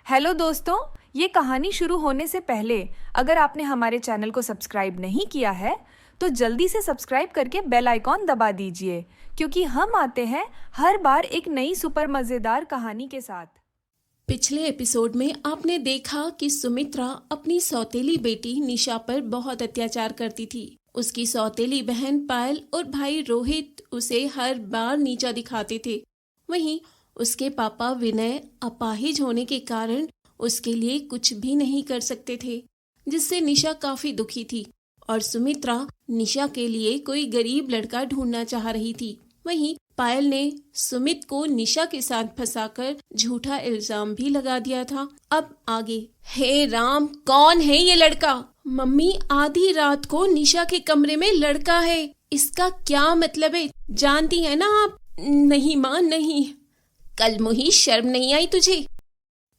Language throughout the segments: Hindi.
हेलो दोस्तों, ये कहानी शुरू होने से पहले अगर आपने हमारे चैनल को सब्सक्राइब नहीं किया है तो जल्दी से सब्सक्राइब करके बेल आइकॉन दबा दीजिए, क्योंकि हम आते हैं हर बार एक नई सुपर मज़ेदार कहानी के साथ। पिछले एपिसोड में आपने देखा कि सुमित्रा अपनी सौतेली बेटी निशा पर बहुत अत्याचार करती थी। उसकी सौतेली बहन पायल और भाई रोहित उसे हर बार नीचा दिखाते थे। वहीं उसके पापा विनय अपाहिज होने के कारण उसके लिए कुछ भी नहीं कर सकते थे, जिससे निशा काफी दुखी थी और सुमित्रा निशा के लिए कोई गरीब लड़का ढूंढना चाह रही थी। वहीं पायल ने सुमित को निशा के साथ फंसाकर झूठा इल्जाम भी लगा दिया था। अब आगे। हे राम, कौन है ये लड़का? मम्मी, आधी रात को निशा के कमरे में लड़का है, इसका क्या मतलब है? जानती है ना आप? नहीं माँ, नहीं। कल मुही, शर्म नहीं आई तुझे?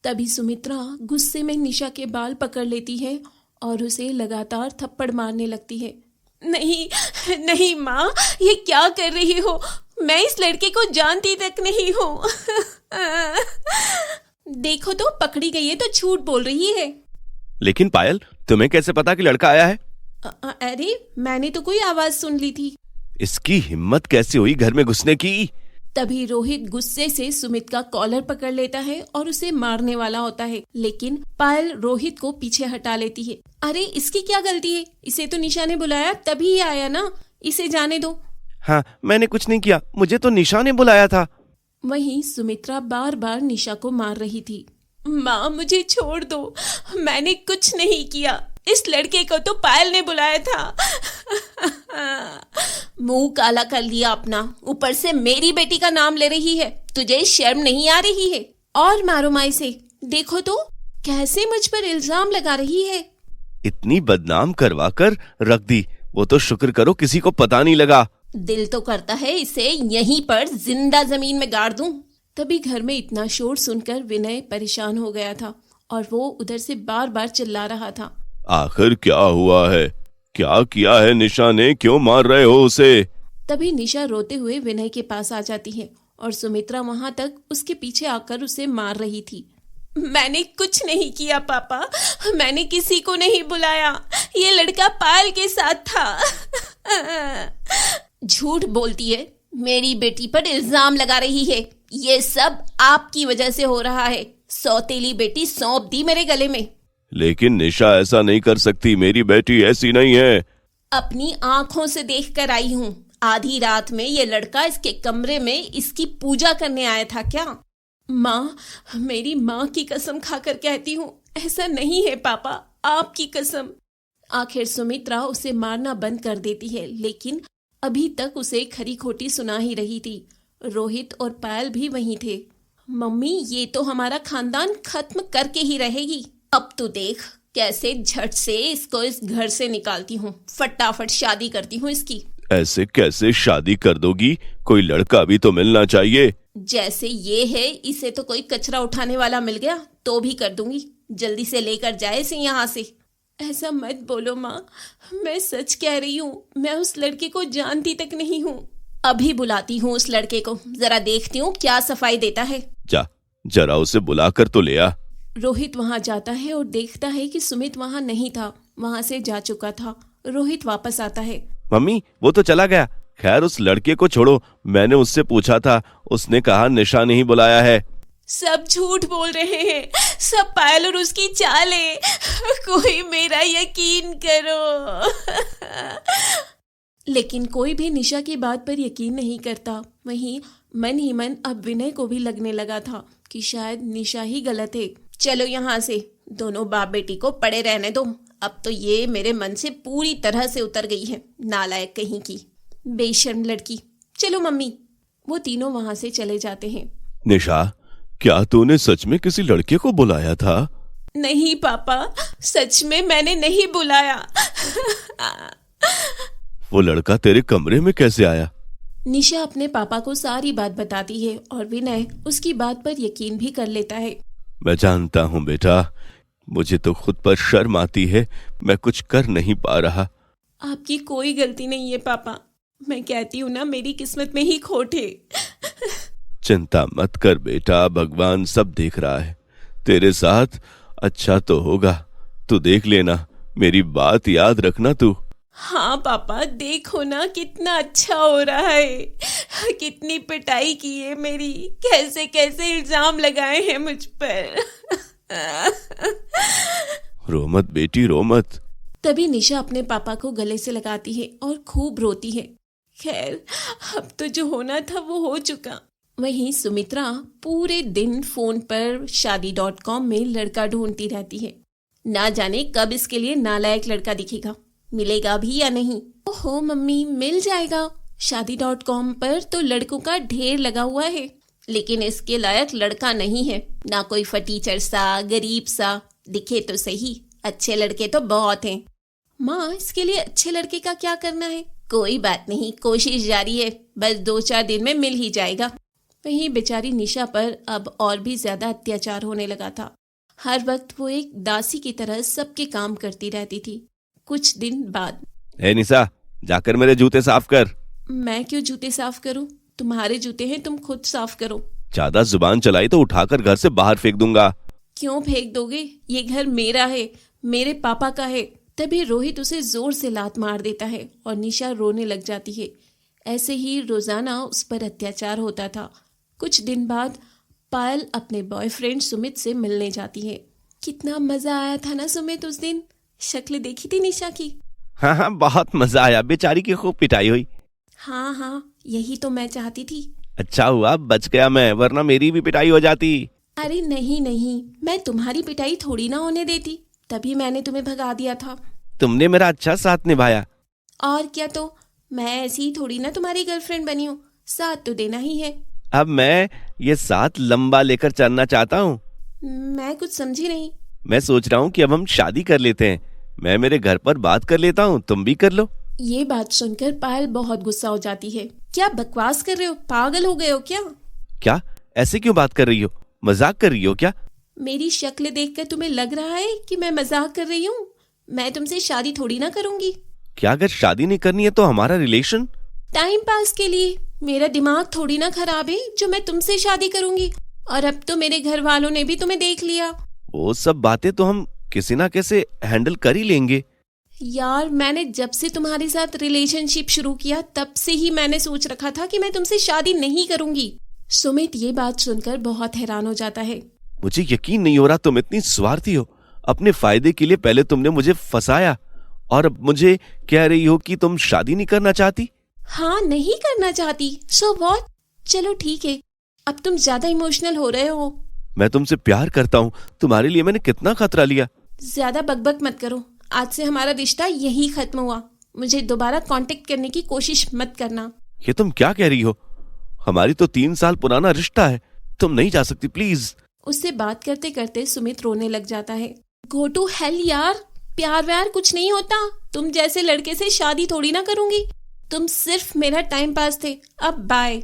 तभी सुमित्रा गुस्से में निशा के बाल पकड़ लेती है और उसे लगातार थप्पड़ मारने लगती है। नहीं नहीं माँ, ये क्या कर रही हो? मैं इस लड़के को जानती तक नहीं हूँ। देखो तो, पकड़ी गई है तो झूठ बोल रही है। लेकिन पायल, तुम्हें कैसे पता कि लड़का आया है? अरे मैंने तो कोई आवाज सुन ली थी। इसकी हिम्मत कैसे हुई घर में घुसने की? तभी रोहित गुस्से से सुमित का कॉलर पकड़ लेता है और उसे मारने वाला होता है, लेकिन पायल रोहित को पीछे हटा लेती है। अरे इसकी क्या गलती है? इसे तो निशा ने बुलाया तभी ये आया ना, इसे जाने दो। हाँ, मैंने कुछ नहीं किया, मुझे तो निशा ने बुलाया था। वहीं सुमित्रा बार बार निशा को मार रही थी। माँ, मुझे छोड़ दो, मैंने कुछ नहीं किया, इस लड़के को तो पायल ने बुलाया था। मुंह काला कर लिया अपना, ऊपर से मेरी बेटी का नाम ले रही है। तुझे शर्म नहीं आ रही है? और मारो माई से, देखो तो कैसे मुझ पर इल्जाम लगा रही है। इतनी बदनाम करवा कर रख दी, वो तो शुक्र करो किसी को पता नहीं लगा। दिल तो करता है इसे यहीं पर जिंदा जमीन में गाड़ दूं। तभी घर में इतना शोर सुनकर विनय परेशान हो गया था और वो उधर से बार बार चिल्ला रहा था। आखिर क्या हुआ है? क्या किया है निशा ने? क्यों मार रहे हो उसे? तभी निशा रोते हुए विनय के पास आ जाती है और सुमित्रा वहां तक उसके पीछे आकर उसे मार रही थी। मैंने कुछ नहीं किया पापा, मैंने किसी को नहीं बुलाया, ये लड़का पायल के साथ था। झूठ बोलती है, मेरी बेटी पर इल्जाम लगा रही है। ये सब आपकी वजह से हो रहा है। सौतेली बेटी सौंप दी मेरे गले में। लेकिन निशा ऐसा नहीं कर सकती, मेरी बेटी ऐसी नहीं है। अपनी आंखों से देख कर आई हूँ। आधी रात में ये लड़का इसके कमरे में इसकी पूजा करने आया था क्या? माँ, मेरी माँ की कसम खाकर कहती हूँ, ऐसा नहीं है पापा, आपकी कसम। आखिर सुमित्रा उसे मारना बंद कर देती है, लेकिन अभी तक उसे खरी खोटी सुना ही रही थी। रोहित और पायल भी वहीं थे। मम्मी, ये तो हमारा खानदान खत्म करके ही रहेगी। अब तो देख कैसे झट से इसको इस घर से निकालती हूँ, फटाफट शादी करती हूँ इसकी। ऐसे कैसे शादी कर दोगी? कोई लड़का भी तो मिलना चाहिए। जैसे ये है, इसे तो कोई कचरा उठाने वाला मिल गया तो भी कर दूंगी। जल्दी से लेकर जाए इसे यहाँ से। ऐसा मत बोलो माँ, मैं सच कह रही हूँ, मैं उस लड़के को जानती तक नहीं हूँ। अभी बुलाती हूँ उस लड़के को, जरा देखती हूँ क्या सफाई देता है। जा, जरा उसे बुलाकर तो ले आ। रोहित वहां जाता है और देखता है कि सुमित वहां नहीं था, वहां से जा चुका था। रोहित वापस आता है। मम्मी, वो तो चला गया। खैर उस लड़के को छोड़ो, मैंने उससे पूछा था, उसने कहा निशा ने ही बुलाया है। सब झूठ बोल रहे हैं, सब पायल और उसकी चाल है। कोई मेरा यकीन करो। लेकिन कोई भी निशा की बात पर यकीन नहीं करता। वहीं मन ही मन अब विनय को भी लगने लगा था कि शायद निशा ही गलत है। चलो यहाँ से, दोनों बाप बेटी को पड़े रहने दो। अब तो ये मेरे मन से पूरी तरह से उतर गई है, नालायक कहीं की, बेशर्म लड़की। चलो मम्मी। वो तीनों वहां से चले जाते हैं। निशा, क्या तूने सच में किसी लड़के को बुलाया था? नहीं पापा, सच में मैंने नहीं बुलाया। वो लड़का तेरे कमरे में कैसे आया? निशा अपने पापा को सारी बात बताती है और विनय उसकी बात पर यकीन भी कर लेता है। मैं जानता हूँ बेटा, मुझे तो खुद पर शर्म आती है, मैं कुछ कर नहीं पा रहा। आपकी कोई गलती नहीं है पापा, मैं कहती हूँ ना, मेरी किस्मत में ही खोट है। चिंता मत कर बेटा, भगवान सब देख रहा है। तेरे साथ अच्छा तो होगा, तू देख लेना, मेरी बात याद रखना तू। हाँ पापा, देखो ना कितना अच्छा हो रहा है। कितनी पिटाई की है मेरी, कैसे कैसे इल्जाम लगाए हैं मुझ पर। रो मत बेटी, रो मत। तभी निशा अपने पापा को गले से लगाती है और खूब रोती है। खैर, अब तो जो होना था वो हो चुका। वहीं सुमित्रा पूरे दिन फोन पर शादी.com में लड़का ढूंढती रहती है। ना जाने कब इसके लिए नालायक लड़का दिखेगा, मिलेगा भी या नहीं। ओहो मम्मी, मिल जाएगा। शादी.com पर तो लड़कों का ढेर लगा हुआ है, लेकिन इसके लायक लड़का नहीं है। ना कोई फटीचर सा, गरीब सा, दिखे तो सही। अच्छे लड़के तो बहुत हैं। माँ, इसके लिए अच्छे लड़के का क्या करना है? कोई बात नहीं, कोशिश जारी है, बस 2-4 दिन में मिल ही जाएगा। वहीं बेचारी निशा पर अब और भी ज्यादा अत्याचार होने लगा था। हर वक्त वो एक दासी की तरह सबके काम करती रहती थी। कुछ दिन बाद, ए निशा, जाकर मेरे जूते साफ कर। मैं क्यों जूते साफ करूं? तुम्हारे जूते हैं, तुम खुद साफ करो। ज्यादा जुबान चलाई तो उठाकर घर से बाहर फेंक दूंगा। क्यों फेंक दोगे? ये घर मेरा है, मेरे पापा का है। तभी रोहित उसे जोर से लात मार देता है और निशा रोने लग जाती है। ऐसे ही रोजाना उस पर अत्याचार होता था। कुछ दिन बाद पायल अपने बॉयफ्रेंड सुमित से मिलने जाती है। कितना मजा आया था ना सुमित उस दिन? शक्ल देखी थी निशा की? हाँ हाँ, बहुत मजा आया, बेचारी की खूब पिटाई हुई। हाँ हाँ, यही तो मैं चाहती थी। अच्छा हुआ बच गया मैं, वरना मेरी भी पिटाई हो जाती। अरे नहीं नहीं, मैं तुम्हारी पिटाई थोड़ी ना होने देती, तभी मैंने तुम्हें भगा दिया था। तुमने मेरा अच्छा साथ निभाया। और क्या, तो मैं ऐसी ही थोड़ी ना तुम्हारी गर्लफ्रेंड बनी हूँ, साथ तो देना ही है। अब मैं ये साथ लंबा लेकर चलना चाहता हूँ। मैं कुछ समझी नहीं। मैं सोच रहा हूँ कि अब हम शादी कर लेते हैं। मैं मेरे घर पर बात कर लेता हूँ, तुम भी कर लो। ये बात सुनकर पायल बहुत गुस्सा हो जाती है। क्या बकवास कर रहे हो? पागल हो गए हो क्या? क्या? ऐसे क्यों बात कर रही हो? मजाक कर रही हो क्या? मेरी शक्ल देखकर तुम्हें लग रहा है कि मैं मजाक कर रही हूँ? मैं तुमसे शादी थोड़ी ना करूंगी। क्या अगर शादी नहीं करनी है तो हमारा रिलेशन? टाइम पास के लिए। मेरा दिमाग थोड़ी ना खराब है जो मैं तुमसे शादी करूंगी। और अब तो मेरे घर वालों ने भी तुम्हें देख लिया। वो सब बातें तो हम किसी ना कैसे हैंडल कर ही लेंगे। यार, मैंने जब से तुम्हारे साथ रिलेशनशिप शुरू किया तब से ही मैंने सोच रखा था कि मैं तुमसे शादी नहीं करूंगी। सुमित ये बात सुनकर बहुत हैरान हो जाता है। मुझे यकीन नहीं हो रहा तुम इतनी स्वार्थी हो। अपने फायदे के लिए पहले तुमने मुझे फंसाया और अब मुझे कह रही हो कि तुम शादी नहीं करना चाहती। हाँ, नहीं करना चाहती, सो व्हाट? चलो ठीक है, अब तुम ज्यादा इमोशनल हो रहे हो। मैं तुमसे प्यार करता हूँ, तुम्हारे लिए मैंने कितना खतरा लिया। ज्यादा बकबक मत करो, आज से हमारा रिश्ता यही खत्म हुआ। मुझे दोबारा कांटेक्ट करने की कोशिश मत करना। ये तुम क्या कह रही हो? हमारी तो 3 साल पुराना रिश्ता है, तुम नहीं जा सकती प्लीज। उससे बात करते करते सुमित रोने लग जाता है। गो टू हेल यार, प्यार व्यार कुछ नहीं होता। तुम जैसे लड़के से शादी थोड़ी ना करूंगी। तुम सिर्फ मेरा टाइम पास थे, अब बाय।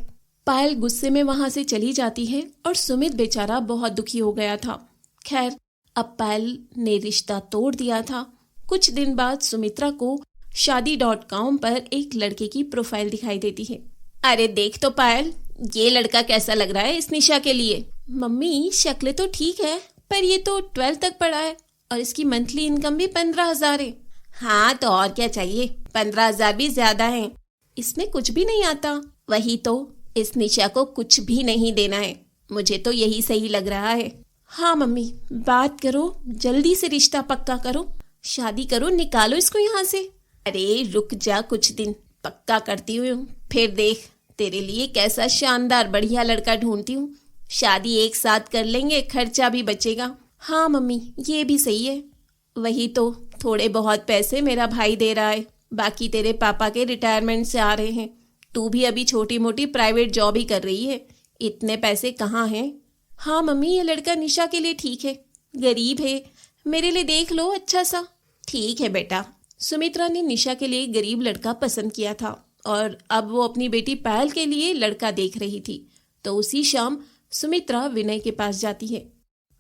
पायल गुस्से में वहां से चली जाती है और सुमित बेचारा बहुत दुखी हो गया था। खैर, अब पायल ने रिश्ता तोड़ दिया था। कुछ दिन बाद सुमित्रा को शादी.com पर एक लड़के की प्रोफाइल दिखाई देती है। अरे देख तो पायल, ये लड़का कैसा लग रहा है इस निशा के लिए? मम्मी, शक्ल तो ठीक है, पर ये तो 12 तक पढ़ा है और इसकी मंथली इनकम भी 15,000 है। हाँ तो और क्या चाहिए, 15,000 भी ज्यादा है। इसमें कुछ भी नहीं आता। वही तो, इस निशा को कुछ भी नहीं देना है। मुझे तो यही सही लग रहा है। हाँ मम्मी, बात करो, जल्दी से रिश्ता पक्का करो, शादी करो, निकालो इसको यहाँ से। अरे रुक जा कुछ दिन, पक्का करती हूँ, फिर देख तेरे लिए कैसा शानदार बढ़िया लड़का ढूंढती हूँ। शादी एक साथ कर लेंगे, खर्चा भी बचेगा। हाँ मम्मी, ये भी सही है। वही तो, थोड़े बहुत पैसे मेरा भाई दे रहा है, बाकी तेरे पापा के रिटायरमेंट से आ रहे हैं। तू भी अभी छोटी मोटी प्राइवेट जॉब ही कर रही है, इतने पैसे कहाँ हैं? हाँ मम्मी, ये लड़का निशा के लिए ठीक है, गरीब है, मेरे लिए देख लो अच्छा सा। ठीक है बेटा। सुमित्रा ने निशा के लिए गरीब लड़का पसंद किया था और अब वो अपनी बेटी पायल के लिए लड़का देख रही थी। तो उसी शाम सुमित्रा विनय के पास जाती है।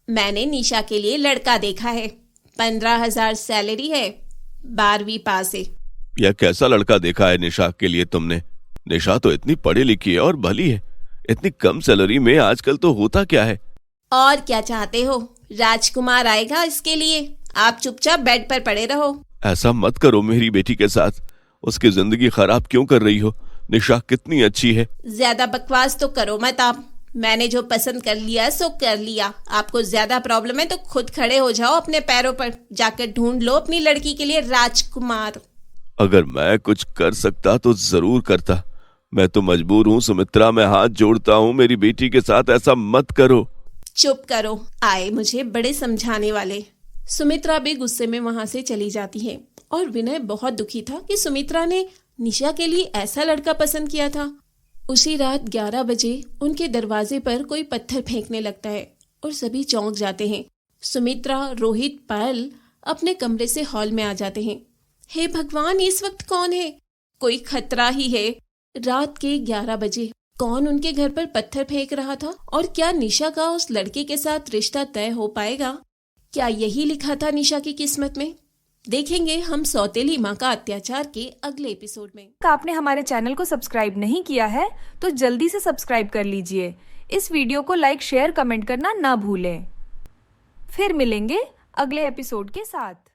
मैंने निशा के लिए लड़का देखा है, 15,000 सैलरी है, 12वीं पास है। यह कैसा लड़का देखा है निशा के लिए तुमने? निशा तो इतनी पढ़ी लिखी है और भली है, इतनी कम सैलरी में आजकल तो होता क्या है? और क्या चाहते हो, राजकुमार आएगा इसके लिए, आप चुपचाप बेड पर पड़े रहो। ऐसा मत करो मेरी बेटी के साथ, उसकी जिंदगी खराब क्यों कर रही हो? निशा कितनी अच्छी है। ज्यादा बकवास तो करो मत आप, मैंने जो पसंद कर लिया सो कर लिया। आपको ज्यादा प्रॉब्लम है तो खुद खड़े हो जाओ अपने पैरों पर, जाकर ढूंढ लो अपनी लड़की के लिए राजकुमार। अगर मैं कुछ कर सकता तो जरूर करता, मैं तो मजबूर हूँ सुमित्रा, मैं हाथ जोड़ता हूँ, मेरी बेटी के साथ ऐसा मत करो। चुप करो, आए मुझे बड़े समझाने वाले। सुमित्रा भी गुस्से में वहां से चली जाती है और विनय बहुत दुखी था कि सुमित्रा ने निशा के लिए ऐसा लड़का पसंद किया था। उसी रात 11 बजे उनके दरवाजे पर कोई पत्थर फेंकने लगता है और सभी चौंक जाते हैं। सुमित्रा, रोहित, पायल अपने कमरे से हॉल में आ जाते हैं। हे भगवान, इस वक्त कौन है? कोई खतरा ही है। रात के 11 बजे कौन उनके घर पर पत्थर फेंक रहा था? और क्या निशा का उस लड़के के साथ रिश्ता तय हो पाएगा? क्या यही लिखा था निशा की किस्मत में? देखेंगे हम सौतेली माँ का अत्याचार के अगले एपिसोड में। आपने हमारे चैनल को सब्सक्राइब नहीं किया है तो जल्दी से सब्सक्राइब कर लीजिए। इस वीडियो को लाइक, शेयर, कमेंट करना ना भूलें। फिर मिलेंगे अगले एपिसोड के साथ।